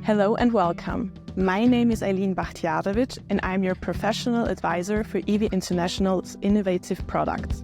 Hello and welcome. My name is Eileen Bakhtiarovic and I'm your professional advisor for EV International's innovative products.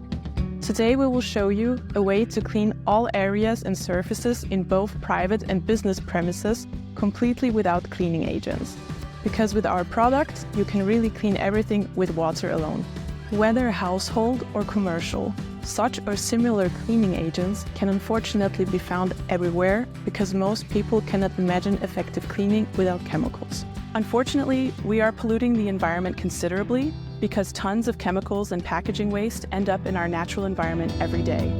Today we will show you a way to clean all areas and surfaces in both private and business premises completely without cleaning agents. Because with our product, you can really clean everything with water alone. Whether household or commercial, such or similar cleaning agents can unfortunately be found everywhere because most people cannot imagine effective cleaning without chemicals. Unfortunately, we are polluting the environment considerably because tons of chemicals and packaging waste end up in our natural environment every day.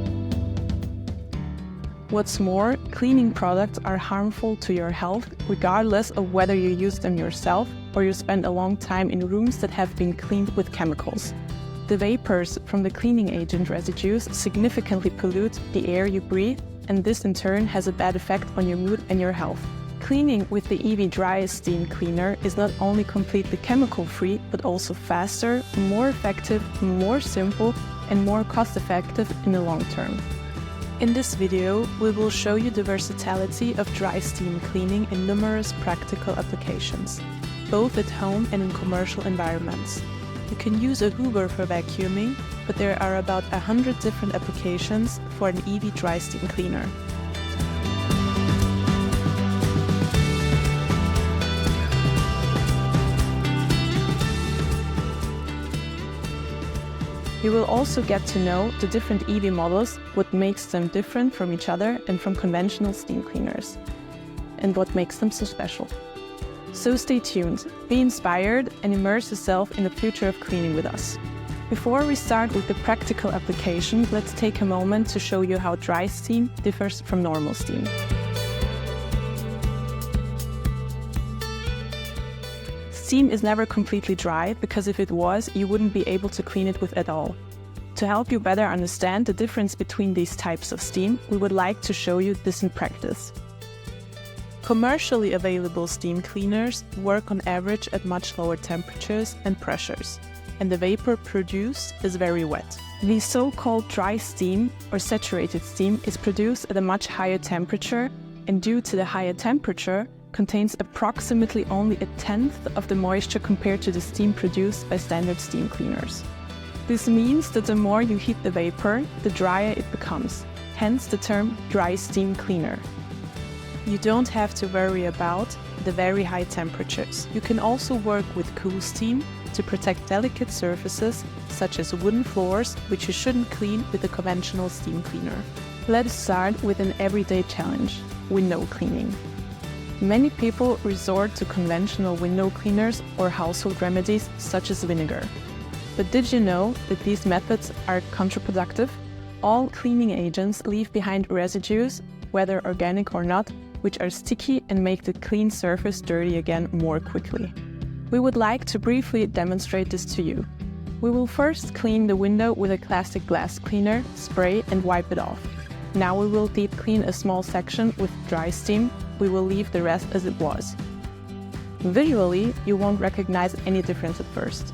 What's more, cleaning products are harmful to your health regardless of whether you use them yourself or you spend a long time in rooms that have been cleaned with chemicals. The vapors from the cleaning agent residues significantly pollute the air you breathe, and this in turn has a bad effect on your mood and your health. Cleaning with the EV Dry Steam Cleaner is not only completely chemical-free, but also faster, more effective, more simple, and more cost-effective in the long term. In this video, we will show you the versatility of dry steam cleaning in numerous practical applications, both at home and in commercial environments. You can use a Hoover for vacuuming, but there are about 100 different applications for an EV dry steam cleaner. You will also get to know the different EV models, what makes them different from each other and from conventional steam cleaners, and what makes them so special. So stay tuned, be inspired, and immerse yourself in the future of cleaning with us. Before we start with the practical application, let's take a moment to show you how dry steam differs from normal steam. Steam is never completely dry, because if it was, you wouldn't be able to clean it with at all. To help you better understand the difference between these types of steam, we would like to show you this in practice. Commercially available steam cleaners work on average at much lower temperatures and pressures, and the vapor produced is very wet. The so-called dry steam or saturated steam is produced at a much higher temperature, and due to the higher temperature, contains approximately only a tenth of the moisture compared to the steam produced by standard steam cleaners. This means that the more you heat the vapor, the drier it becomes, hence the term dry steam cleaner. You don't have to worry about the very high temperatures. You can also work with cool steam to protect delicate surfaces such as wooden floors, which you shouldn't clean with a conventional steam cleaner. Let us start with an everyday challenge: window cleaning. Many people resort to conventional window cleaners or household remedies such as vinegar. But did you know that these methods are counterproductive? All cleaning agents leave behind residues, whether organic or not, which are sticky and make the clean surface dirty again more quickly. We would like to briefly demonstrate this to you. We will first clean the window with a classic glass cleaner, spray and wipe it off. Now we will deep clean a small section with dry steam. We will leave the rest as it was. Visually, you won't recognize any difference at first.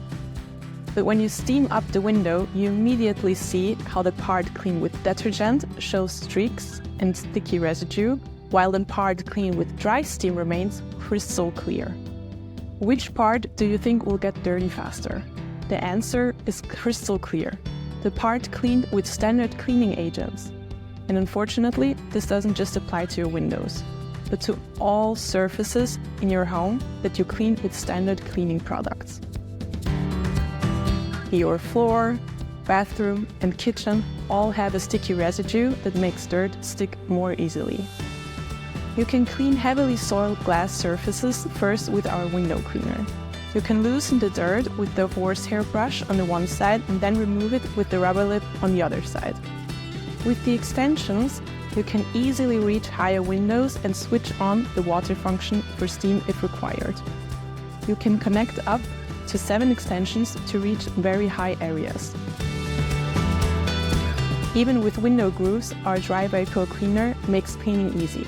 But when you steam up the window, you immediately see how the part cleaned with detergent shows streaks and sticky residue, while the part cleaned with dry steam remains crystal clear. Which part do you think will get dirty faster? The answer is crystal clear. The part cleaned with standard cleaning agents. And unfortunately, this doesn't just apply to your windows, but to all surfaces in your home that you clean with standard cleaning products. Your floor, bathroom, and kitchen all have a sticky residue that makes dirt stick more easily. You can clean heavily soiled glass surfaces first with our window cleaner. You can loosen the dirt with the horsehair brush on the one side and then remove it with the rubber lip on the other side. With the extensions, you can easily reach higher windows and switch on the water function for steam if required. You can connect up to 7 extensions to reach very high areas. Even with window grooves, our dry vapor cleaner makes cleaning easy.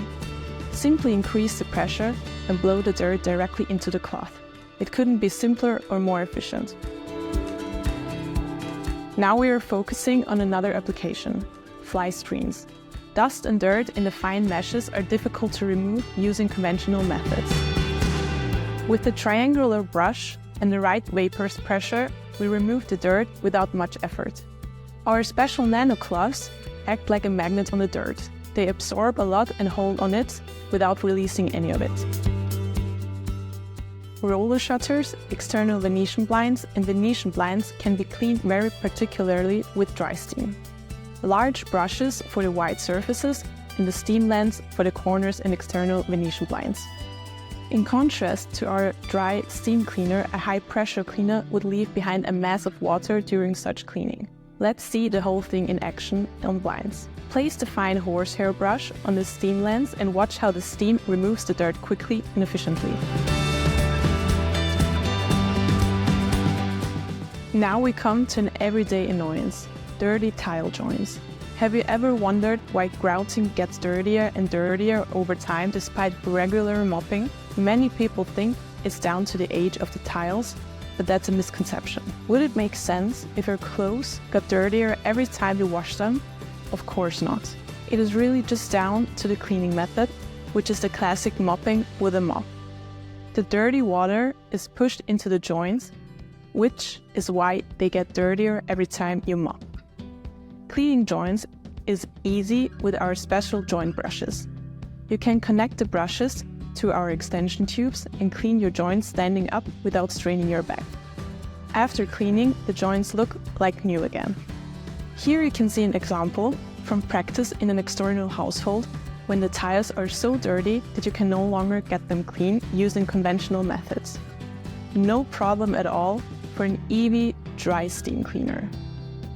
Simply increase the pressure and blow the dirt directly into the cloth. It couldn't be simpler or more efficient. Now we are focusing on another application: fly screens. Dust and dirt in the fine meshes are difficult to remove using conventional methods. With the triangular brush and the right vapor pressure, we remove the dirt without much effort. Our special nano cloths act like a magnet on the dirt. They absorb a lot and hold on it without releasing any of it. Roller shutters, external Venetian blinds, and Venetian blinds can be cleaned very particularly with dry steam. Large brushes for the wide surfaces and the steam lens for the corners and external Venetian blinds. In contrast to our dry steam cleaner, a high-pressure cleaner would leave behind a mass of water during such cleaning. Let's see the whole thing in action on blinds. Place the fine horsehair brush on the steam lens and watch how the steam removes the dirt quickly and efficiently. Now we come to an everyday annoyance: dirty tile joints. Have you ever wondered why grouting gets dirtier and dirtier over time despite regular mopping? Many people think it's down to the age of the tiles, but that's a misconception. Would it make sense if your clothes got dirtier every time you wash them? Of course not. It is really just down to the cleaning method, which is the classic mopping with a mop. The dirty water is pushed into the joints, which is why they get dirtier every time you mop. Cleaning joints is easy with our special joint brushes. You can connect the brushes to our extension tubes and clean your joints standing up without straining your back. After cleaning, the joints look like new again. Here you can see an example from practice in an external household when the tiles are so dirty that you can no longer get them clean using conventional methods. No problem at all for an EV dry steam cleaner.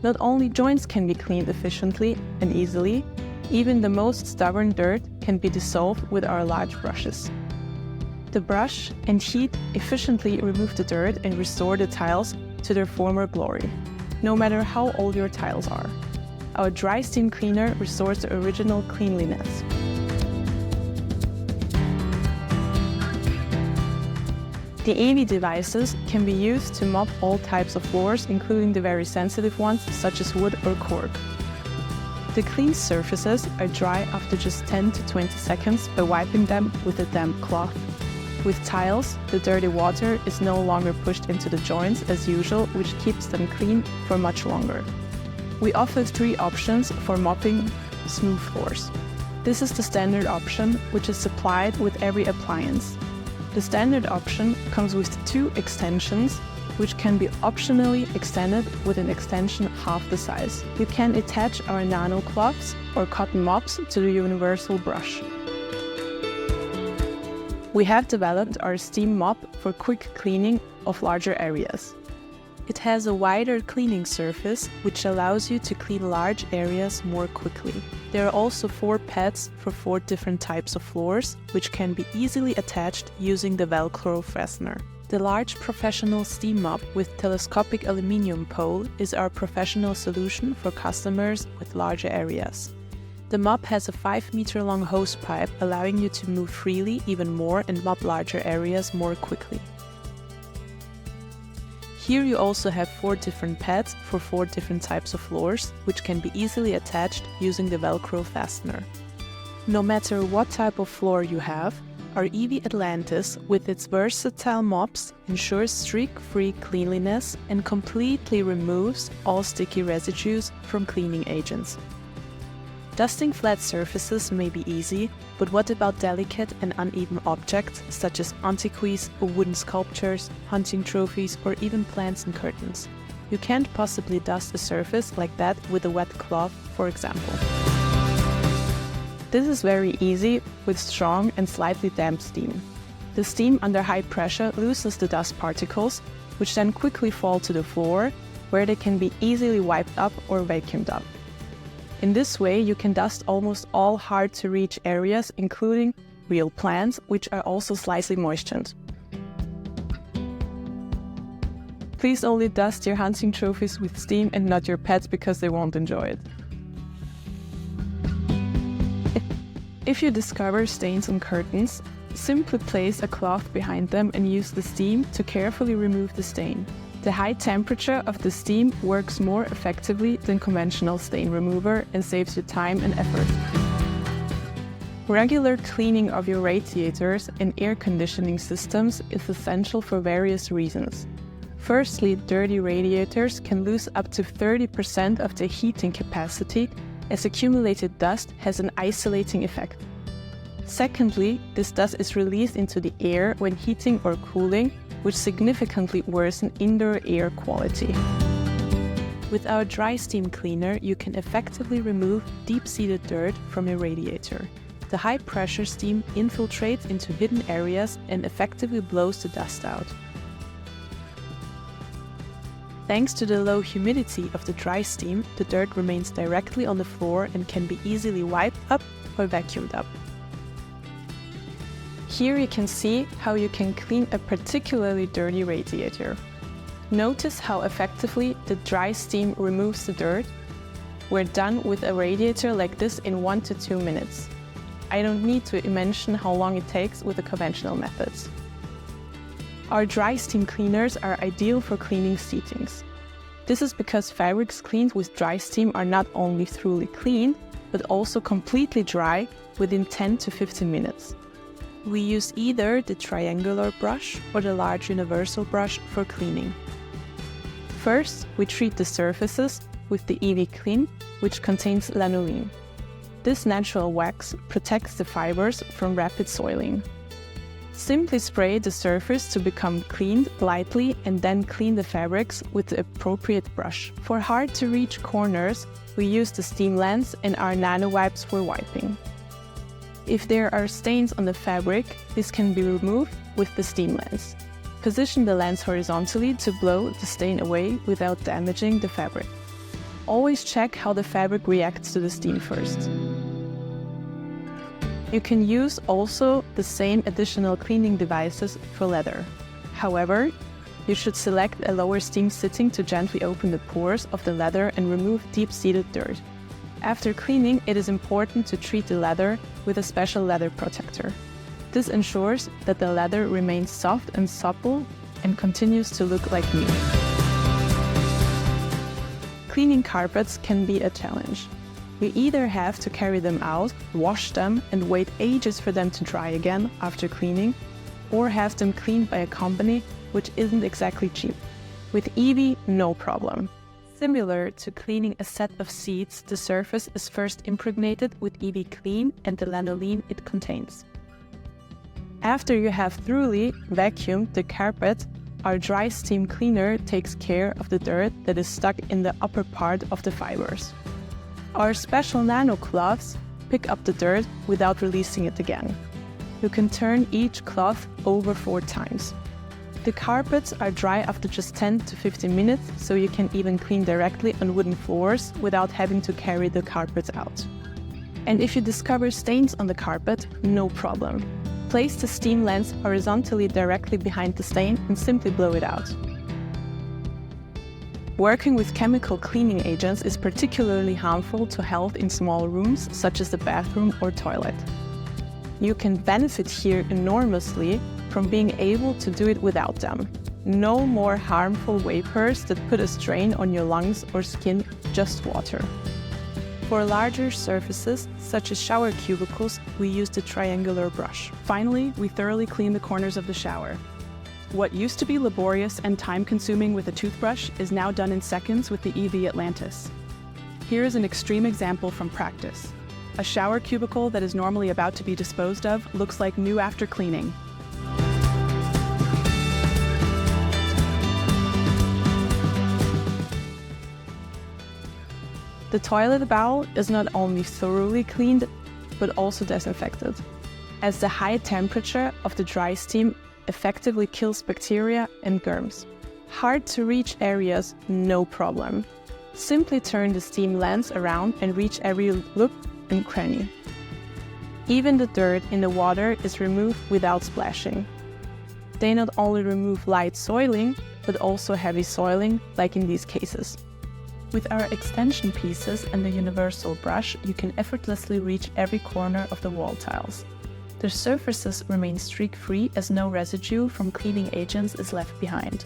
Not only joints can be cleaned efficiently and easily, even the most stubborn dirt can be dissolved with our large brushes. The brush and heat efficiently remove the dirt and restore the tiles to their former glory, no matter how old your tiles are. Our dry steam cleaner restores the original cleanliness. The EV devices can be used to mop all types of floors, including the very sensitive ones such as wood or cork. The clean surfaces are dry after just 10 to 20 seconds by wiping them with a damp cloth. With tiles, the dirty water is no longer pushed into the joints as usual, which keeps them clean for much longer. We offer 3 options for mopping smooth floors. This is the standard option, which is supplied with every appliance. The standard option comes with 2 extensions, which can be optionally extended with an extension half the size. You can attach our nano cloths or cotton mops to the universal brush. We have developed our steam mop for quick cleaning of larger areas. It has a wider cleaning surface, which allows you to clean large areas more quickly. There are also 4 pads for 4 different types of floors, which can be easily attached using the Velcro fastener. The large professional steam mop with telescopic aluminum pole is our professional solution for customers with larger areas. The mop has a 5-meter-long hose pipe, allowing you to move freely even more and mop larger areas more quickly. Here you also have 4 different pads for 4 different types of floors, which can be easily attached using the Velcro fastener. No matter what type of floor you have, our EV Atlantis, with its versatile mops, ensures streak-free cleanliness and completely removes all sticky residues from cleaning agents. Dusting flat surfaces may be easy, but what about delicate and uneven objects such as antiques or wooden sculptures, hunting trophies, or even plants and curtains? You can't possibly dust a surface like that with a wet cloth, for example. This is very easy with strong and slightly damp steam. The steam under high pressure loosens the dust particles, which then quickly fall to the floor, where they can be easily wiped up or vacuumed up. In this way, you can dust almost all hard-to-reach areas, including real plants, which are also slightly moistened. Please only dust your hunting trophies with steam and not your pets, because they won't enjoy it. If you discover stains on curtains, simply place a cloth behind them and use the steam to carefully remove the stain. The high temperature of the steam works more effectively than conventional stain remover and saves you time and effort. Regular cleaning of your radiators and air conditioning systems is essential for various reasons. Firstly, dirty radiators can lose up to 30% of their heating capacity, as accumulated dust has an isolating effect. Secondly, this dust is released into the air when heating or cooling, which significantly worsens indoor air quality. With our dry steam cleaner, you can effectively remove deep-seated dirt from your radiator. The high-pressure steam infiltrates into hidden areas and effectively blows the dust out. Thanks to the low humidity of the dry steam, the dirt remains directly on the floor and can be easily wiped up or vacuumed up. Here you can see how you can clean a particularly dirty radiator. Notice how effectively the dry steam removes the dirt. We're done with a radiator like this in 1 to 2 minutes. I don't need to mention how long it takes with the conventional methods. Our dry steam cleaners are ideal for cleaning seatings. This is because fabrics cleaned with dry steam are not only thoroughly cleaned, but also completely dry within 10 to 15 minutes. We use either the triangular brush or the large universal brush for cleaning. First, we treat the surfaces with the EV-Clean, which contains lanolin. This natural wax protects the fibers from rapid soiling. Simply spray the surface to become cleaned lightly and then clean the fabrics with the appropriate brush. For hard-to-reach corners, we use the steam lens and our nano wipes for wiping. If there are stains on the fabric, this can be removed with the steam lens. Position the lens horizontally to blow the stain away without damaging the fabric. Always check how the fabric reacts to the steam first. You can use also the same additional cleaning devices for leather. However, you should select a lower steam setting to gently open the pores of the leather and remove deep-seated dirt. After cleaning, it is important to treat the leather with a special leather protector. This ensures that the leather remains soft and supple and continues to look like new. Cleaning carpets can be a challenge. We either have to carry them out, wash them, and wait ages for them to dry again after cleaning, or have them cleaned by a company which isn't exactly cheap. With EV, no problem. Similar to cleaning a set of seats, the surface is first impregnated with EV-Clean and the lanolin it contains. After you have thoroughly vacuumed the carpet, our dry steam cleaner takes care of the dirt that is stuck in the upper part of the fibers. Our special nano cloths pick up the dirt without releasing it again. You can turn each cloth over 4 times. The carpets are dry after just 10 to 15 minutes, so you can even clean directly on wooden floors without having to carry the carpet out. And if you discover stains on the carpet, no problem. Place the steam lens horizontally directly behind the stain and simply blow it out. Working with chemical cleaning agents is particularly harmful to health in small rooms, such as the bathroom or toilet. You can benefit here enormously from being able to do it without them. No more harmful vapors that put a strain on your lungs or skin, just water. For larger surfaces, such as shower cubicles, we use the triangular brush. Finally, we thoroughly clean the corners of the shower. What used to be laborious and time-consuming with a toothbrush is now done in seconds with the EV Atlantis. Here is an extreme example from practice. A shower cubicle that is normally about to be disposed of looks like new after cleaning. The toilet bowl is not only thoroughly cleaned, but also disinfected, as the high temperature of the dry steam effectively kills bacteria and germs. Hard to reach areas, no problem. Simply turn the steam lens around and reach every loop and cranny. Even the dirt in the water is removed without splashing. They not only remove light soiling, but also heavy soiling, like in these cases. With our extension pieces and the universal brush, you can effortlessly reach every corner of the wall tiles. The surfaces remain streak-free as no residue from cleaning agents is left behind.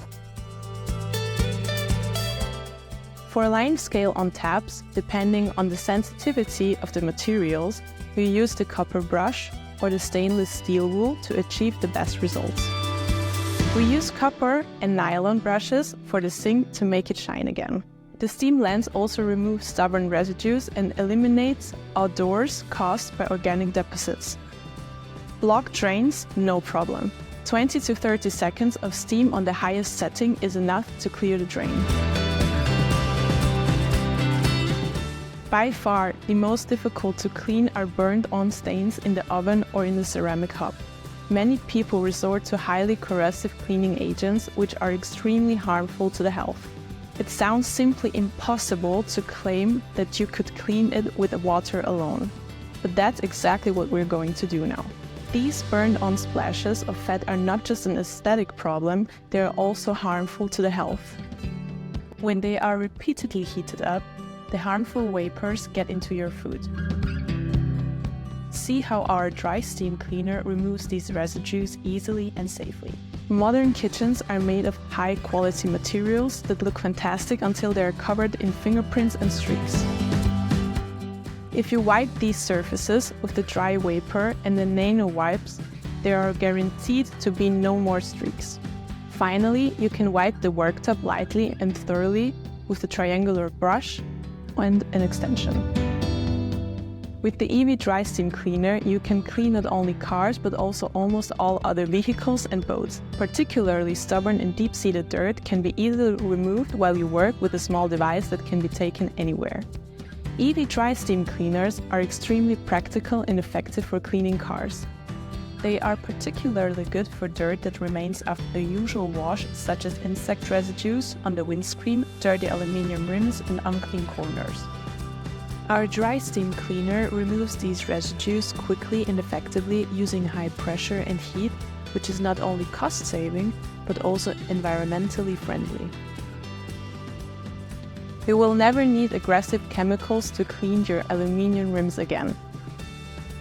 For limescale on taps, depending on the sensitivity of the materials, you use the copper brush or the stainless steel wool to achieve the best results. We use copper and nylon brushes for the sink to make it shine again. The steam lens also removes stubborn residues and eliminates odors caused by organic deposits. Blocked drains, no problem. 20 to 30 seconds of steam on the highest setting is enough to clear the drain. By far, the most difficult to clean are burned-on stains in the oven or in the ceramic hob. Many people resort to highly corrosive cleaning agents, which are extremely harmful to the health. It sounds simply impossible to claim that you could clean it with water alone. But that's exactly what we're going to do now. These burned-on splashes of fat are not just an aesthetic problem, they are also harmful to the health. When they are repeatedly heated up, the harmful vapors get into your food. See how our dry steam cleaner removes these residues easily and safely. Modern kitchens are made of high-quality materials that look fantastic until they are covered in fingerprints and streaks. If you wipe these surfaces with the dry vapor and the nano wipes, there are guaranteed to be no more streaks. Finally, you can wipe the worktop lightly and thoroughly with the triangular brush and an extension. With the EV Dry Steam Cleaner, you can clean not only cars but also almost all other vehicles and boats. Particularly stubborn and deep-seated dirt can be easily removed while you work with a small device that can be taken anywhere. EV Dry Steam Cleaners are extremely practical and effective for cleaning cars. They are particularly good for dirt that remains after the usual wash, such as insect residues on the windscreen, dirty aluminium rims, and unclean corners. Our dry steam cleaner removes these residues quickly and effectively using high pressure and heat, which is not only cost-saving, but also environmentally friendly. You will never need aggressive chemicals to clean your aluminium rims again.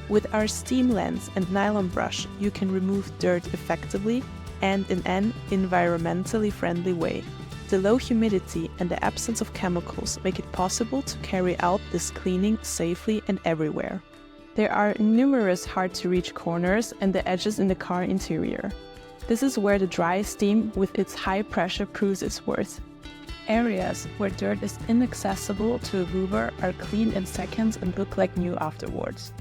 With our steam lens and nylon brush, you can remove dirt effectively and in an environmentally friendly way. The low humidity and the absence of chemicals make it possible to carry out this cleaning safely and everywhere. There are numerous hard-to-reach corners and the edges in the car interior. This is where the dry steam with its high pressure proves its worth. Areas where dirt is inaccessible to a hoover are cleaned in seconds and look like new afterwards.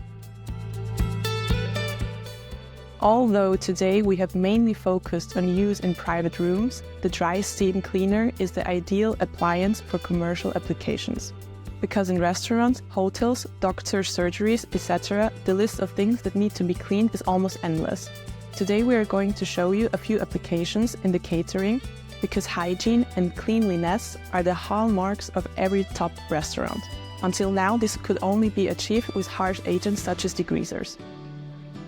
Although today we have mainly focused on use in private rooms, the dry steam cleaner is the ideal appliance for commercial applications. Because in restaurants, hotels, doctors' surgeries, etc., the list of things that need to be cleaned is almost endless. Today we are going to show you a few applications in the catering, because hygiene and cleanliness are the hallmarks of every top restaurant. Until now, this could only be achieved with harsh agents such as degreasers.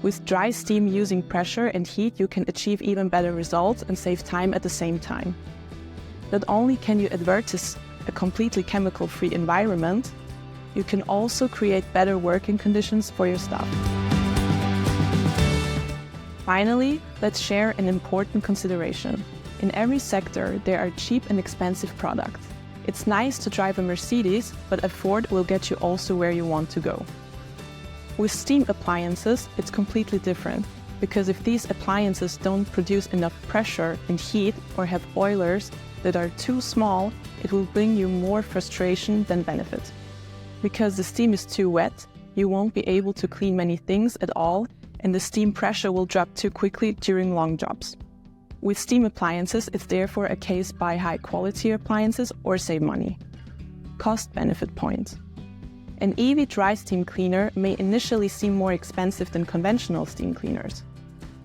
With dry steam using pressure and heat, you can achieve even better results and save time at the same time. Not only can you advertise a completely chemical-free environment, you can also create better working conditions for your staff. Finally, let's share an important consideration. In every sector, there are cheap and expensive products. It's nice to drive a Mercedes, but a Ford will get you also where you want to go. With steam appliances, it's completely different, because if these appliances don't produce enough pressure and heat or have boilers that are too small, it will bring you more frustration than benefit. Because the steam is too wet, you won't be able to clean many things at all, and the steam pressure will drop too quickly during long jobs. With steam appliances, it's therefore a case buy high-quality appliances or save money. Cost-benefit point. An EV dry steam cleaner may initially seem more expensive than conventional steam cleaners.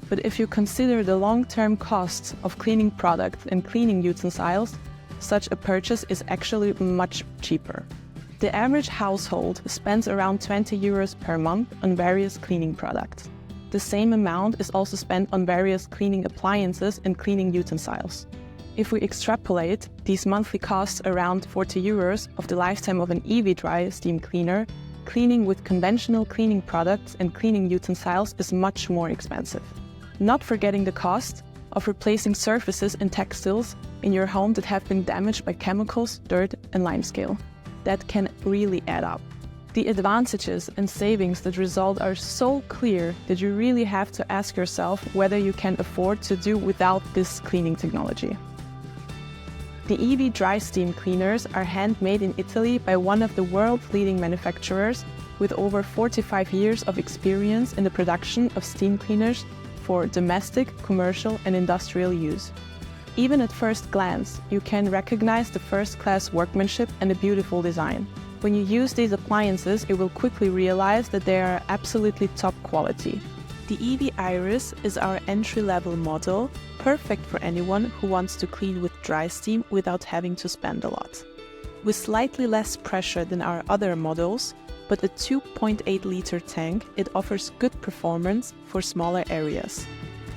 But if you consider the long-term costs of cleaning products and cleaning utensils, such a purchase is actually much cheaper. The average household spends around €20 per month on various cleaning products. The same amount is also spent on various cleaning appliances and cleaning utensils. If we extrapolate these monthly costs around €40 of the lifetime of an EV dry steam cleaner, cleaning with conventional cleaning products and cleaning utensils is much more expensive. Not forgetting the cost of replacing surfaces and textiles in your home that have been damaged by chemicals, dirt, and limescale. That can really add up. The advantages and savings that result are so clear that you really have to ask yourself whether you can afford to do without this cleaning technology. The EV dry steam cleaners are handmade in Italy by one of the world's leading manufacturers with over 45 years of experience in the production of steam cleaners for domestic, commercial and industrial use. Even at first glance, you can recognize the first-class workmanship and the beautiful design. When you use these appliances, you will quickly realize that they are absolutely top quality. The EV Iris is our entry-level model, perfect for anyone who wants to clean with dry steam without having to spend a lot. With slightly less pressure than our other models, but a 2.8-liter tank, it offers good performance for smaller areas.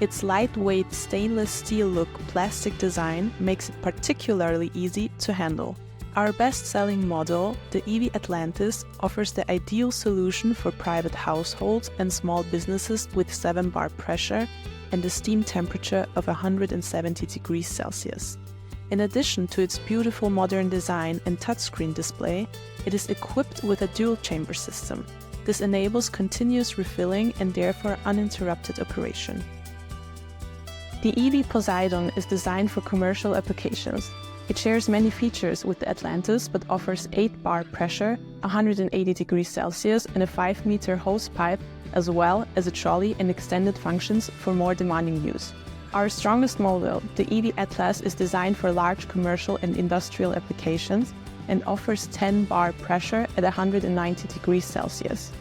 Its lightweight stainless steel look plastic design makes it particularly easy to handle. Our best-selling model, the EV Atlantis, offers the ideal solution for private households and small businesses with 7-bar pressure and a steam temperature of 170 degrees Celsius. In addition to its beautiful modern design and touchscreen display, it is equipped with a dual-chamber system. This enables continuous refilling and therefore uninterrupted operation. The EV Poseidon is designed for commercial applications. It shares many features with the Atlantis but offers 8-bar pressure, 180 degrees Celsius and a 5-meter hose pipe, as well as a trolley and extended functions for more demanding use. Our strongest model, the EV Atlas, is designed for large commercial and industrial applications and offers 10-bar pressure at 190 degrees Celsius.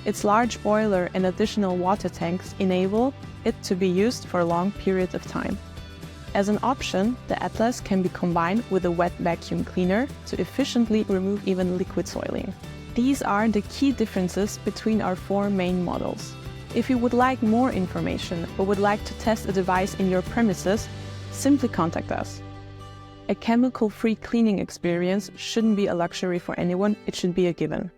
Its large boiler and additional water tanks enable it to be used for a long period of time. As an option, the Atlas can be combined with a wet vacuum cleaner to efficiently remove even liquid soiling. These are the key differences between our 4 main models. If you would like more information or would like to test a device in your premises, simply contact us. A chemical-free cleaning experience shouldn't be a luxury for anyone, it should be a given.